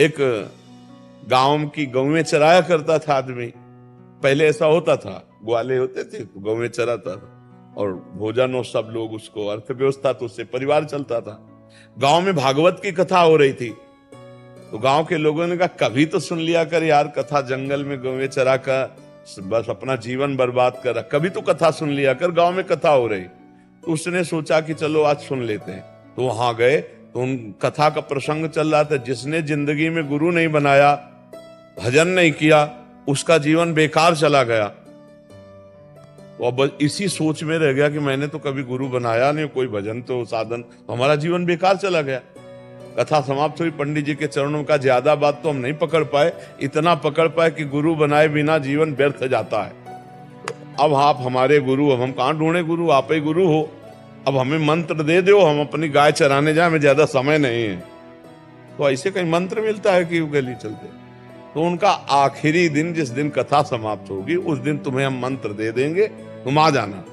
एक गांव की गौवें चराया करता था आदमी। पहले ऐसा होता था, ग्वाले होते थे तो गौवें चराता था और भोजन और सब लोग उसको, अर्थव्यवस्था तो उससे परिवार चलता था। गांव में भागवत की कथा हो रही थी तो गांव के लोगों ने कहा कभी तो सुन लिया कर यार कथा, जंगल में गौवें चरा कर बस अपना जीवन बर्बाद कर, कभी तो कथा सुन लिया कर, गांव में कथा हो रही। तो उसने सोचा कि चलो आज सुन लेते हैं। तो वहां गए तो उन कथा का प्रसंग चल रहा था, जिसने जिंदगी में गुरु नहीं बनाया, भजन नहीं किया, उसका जीवन बेकार चला गया। तो अब इसी सोच में रह गया कि मैंने तो कभी गुरु बनाया नहीं, कोई भजन तो साधन, तो हमारा जीवन बेकार चला गया। कथा समाप्त हुई, पंडित जी के चरणों का, ज्यादा बात तो हम नहीं पकड़ पाए, इतना पकड़ पाए कि गुरु बनाए बिना जीवन व्यर्थ जाता है। अब आप हमारे गुरु, अब हम कहां ढूंढे गुरु, आप ही गुरु हो। अब हमें मंत्र दे दो, हम अपनी गाय चराने जाए, हमें ज्यादा समय नहीं है। तो ऐसे कहीं मंत्र मिलता है कि गली चलते। तो उनका आखिरी दिन, जिस दिन कथा समाप्त होगी उस दिन तुम्हें हम मंत्र दे देंगे, तुम आ जाना।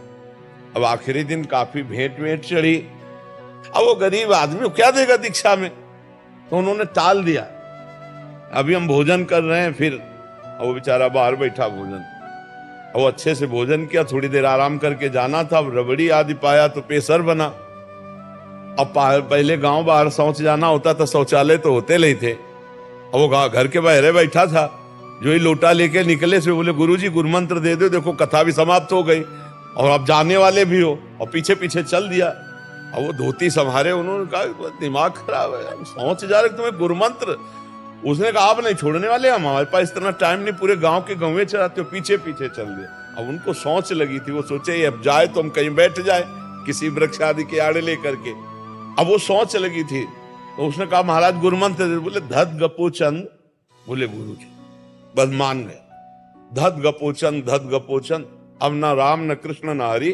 अब आखिरी दिन काफी भेंट वेंट चढ़ी। अब वो गरीब आदमी को क्या देगा दीक्षा में, तो उन्होंने टाल दिया। अभी हम भोजन कर रहे हैं, फिर वो बेचारा बाहर बैठा भोजन, वो अच्छे से भोजन किया, थोड़ी देर आराम करके जाना था। अब रबड़ी आदि पाया तो पेसर बना। अब पहले गांव बाहर शौच जाना होता था, शौचालय तो होते नहीं थे। अब वो घर के बाहर बैठा था, जो ही लोटा लेके निकले से बोले गुरुजी गुरुमंत्र दे दो, देखो कथा भी समाप्त हो गई और आप जाने वाले भी हो, और पीछे पीछे चल दिया। अब वो धोती संभारे, उन्होंने कहा दिमाग खराब है, शौच जा रहे तुम्हें गुरुमंत्र। उसने कहा आप नहीं छोड़ने वाले, हमारे पास इतना टाइम नहीं, पूरे गांव के गौवें चराते हो, पीछे पीछे चल दिए। अब उनको सोच लगी थी, वो सोचे अब जाए तो हम कहीं बैठ जाए किसी वृक्ष आदि के आड़े लेकर के। अब वो सोच लगी थी तो उसने कहा महाराज गुरुमंत्र दे। बोले धत गपोचंद, बोले गुरु जी, बस मान गए। धत गपोचंद, धत गपोचंद, अब न राम न कृष्ण न हरि।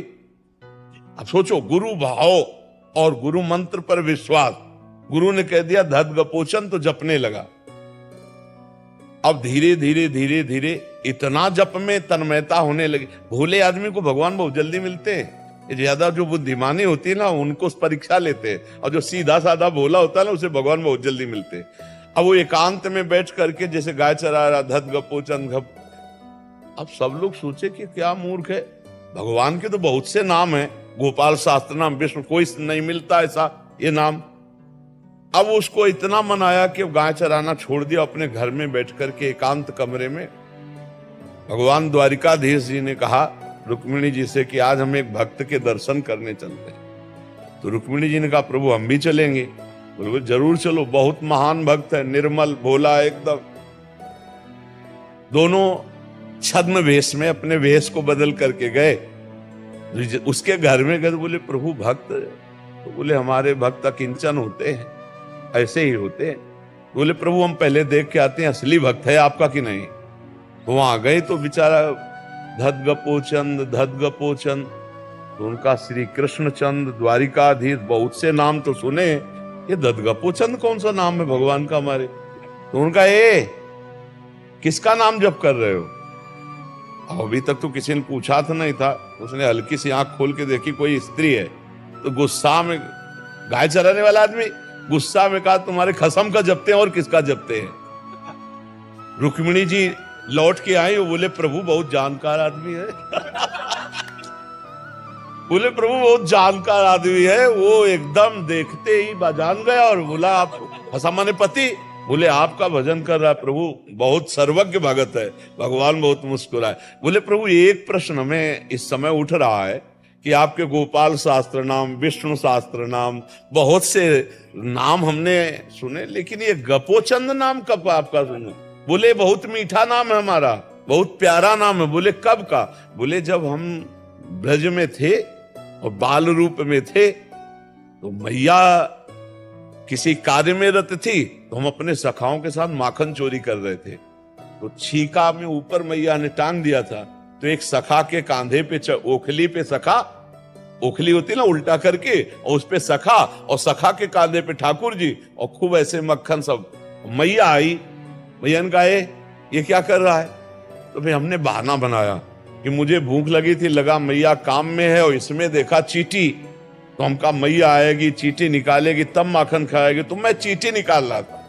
अब सोचो, गुरु भाव और गुरु मंत्र पर विश्वास। गुरु ने कह दिया धत गपोचन, तो जपने लगा। अब धीरे धीरे धीरे धीरे इतना जप में तन्मयता होने लगी। भोले आदमी को भगवान बहुत जल्दी मिलते हैं, ज्यादा जो बुद्धिमानी होती है ना उनको परीक्षा लेते हैं, और जो सीधा साधा भोला होता है ना उसे भगवान बहुत जल्दी मिलते हैं। अब वो एकांत में बैठ करके जैसे गाय चरा रहा, धत गपोचन घप। अब सब लोग सोचे कि क्या मूर्ख है, भगवान के तो बहुत से नाम है, गोपाल शास्त्र नाम, विष्णु, कोई नहीं मिलता ऐसा ये नाम। अब उसको इतना मन आया कि गाय चराना छोड़ दिया, अपने घर में बैठ करके एकांत कमरे में भगवान द्वारिकाधीश जी ने कहा रुक्मिणी जी से कि आज हम एक भक्त के दर्शन करने चलते हैं। तो रुक्मिणी जी ने कहा प्रभु हम भी चलेंगे। बोले जरूर चलो, बहुत महान भक्त है, निर्मल भोला एकदम। दोनों छद्म वेश में अपने वेश को बदल करके गए, उसके घर में गए। बोले प्रभु भक्त, तो बोले हमारे भक्त किंचन होते हैं, ऐसे ही होते हैं। बोले प्रभु हम पहले देख के आते हैं असली भक्त है आपका कि नहीं। तो वहां गए तो बेचारा धत गपोचंद, धत गपोचंद, तो उनका श्री कृष्ण चंद द्वारिकाधीश, बहुत से नाम तो सुने, ये धत गपोचंद कौन सा नाम है भगवान का हमारे। तो उनका ये किसका नाम जप कर रहे हो। अभी तक तो किसी ने पूछा था नहीं था। उसने हल्की सी आंख खोल के देखी कोई स्त्री है, तो गुस्सा में, गाय चराने वाला आदमी गुस्सा में कहा तुम्हारे खसम का जपते हैं और किसका जपते हैं। रुक्मिणी जी लौट के आई, वो बोले प्रभु बहुत जानकार आदमी है बोले प्रभु बहुत जानकार आदमी है, वो एकदम देखते ही जान गया और बोला आप खसम माने पति। बोले आपका भजन कर रहा है प्रभु, बहुत सर्वज्ञ भगत है। भगवान बहुत मुस्कुराए। बोले प्रभु एक प्रश्न हमें इस समय उठ रहा है कि आपके गोपाल शास्त्र नाम, विष्णु शास्त्र नाम, बहुत से नाम हमने सुने, लेकिन ये गपोचंद नाम कब आपका सुने। बोले बहुत मीठा नाम है हमारा, बहुत प्यारा नाम है। बोले कब का। बोले जब हम ब्रज में थे और बाल रूप में थे तो मैया किसी कार्य में रत थी, तो हम अपने सखाओं के साथ माखन चोरी कर रहे थे, तो छीका में ऊपर मैया ने टांग दिया था। तो एक सखा के कांधे पे ओखली पे सखा, ओखली होती ना उल्टा करके, और उस पे सखा, और सखा के कांधे पे ठाकुर जी, और खूब ऐसे मक्खन सब। मैया आई, मैया ने कहा ये क्या कर रहा है। तो फिर हमने बहाना बनाया कि मुझे भूख लगी थी, लगा मैया काम में है, और इसमें देखा चीटी, तो हम कहा मैया आएगी चीटी निकालेगी तब माखन खाएगी, तो मैं चीटी निकाल रहा था।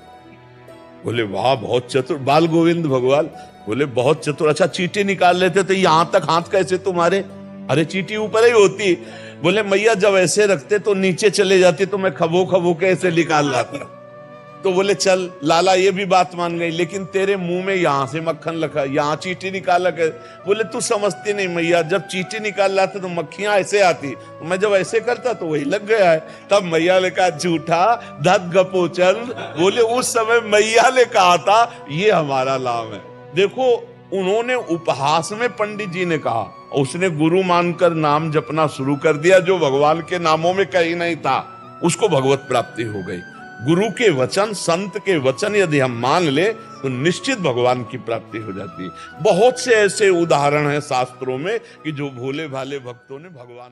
बोले वाह बहुत चतुर बाल गोविंद भगवान। बोले बहुत चतुर, अच्छा चींटी निकाल लेते तो यहां तक हाथ कैसे तुम्हारे? अरे चींटी ऊपर ही होती। बोले मैया जब ऐसे रखते तो नीचे चले जाती तो मैं खबो खबो के ऐसे निकाल लाता। तो बोले चल लाला ये भी बात मान गई, लेकिन तेरे मुंह में यहां से मक्खन लगा, यहां चींटी निकाला कर। बोले तू समझती नहीं मैया, जब चींटी निकाल लाते तो मक्खियां ऐसे आती, तो मैं जब ऐसे करता तो वही लग गया है। तब मैया ने कहा झूठा धत गपो चल। बोले उस समय मैया ने कहा था ये हमारा लाभ है। देखो उन्होंने उपहास में पंडित जी ने कहा, उसने गुरु मानकर नाम जपना शुरू कर दिया, जो भगवान के नामों में कहीं नहीं था, उसको भगवत प्राप्ति हो गई। गुरु के वचन, संत के वचन यदि हम मान ले तो निश्चित भगवान की प्राप्ति हो जाती है। बहुत से ऐसे उदाहरण हैं शास्त्रों में कि जो भोले भाले भक्तों ने भगवान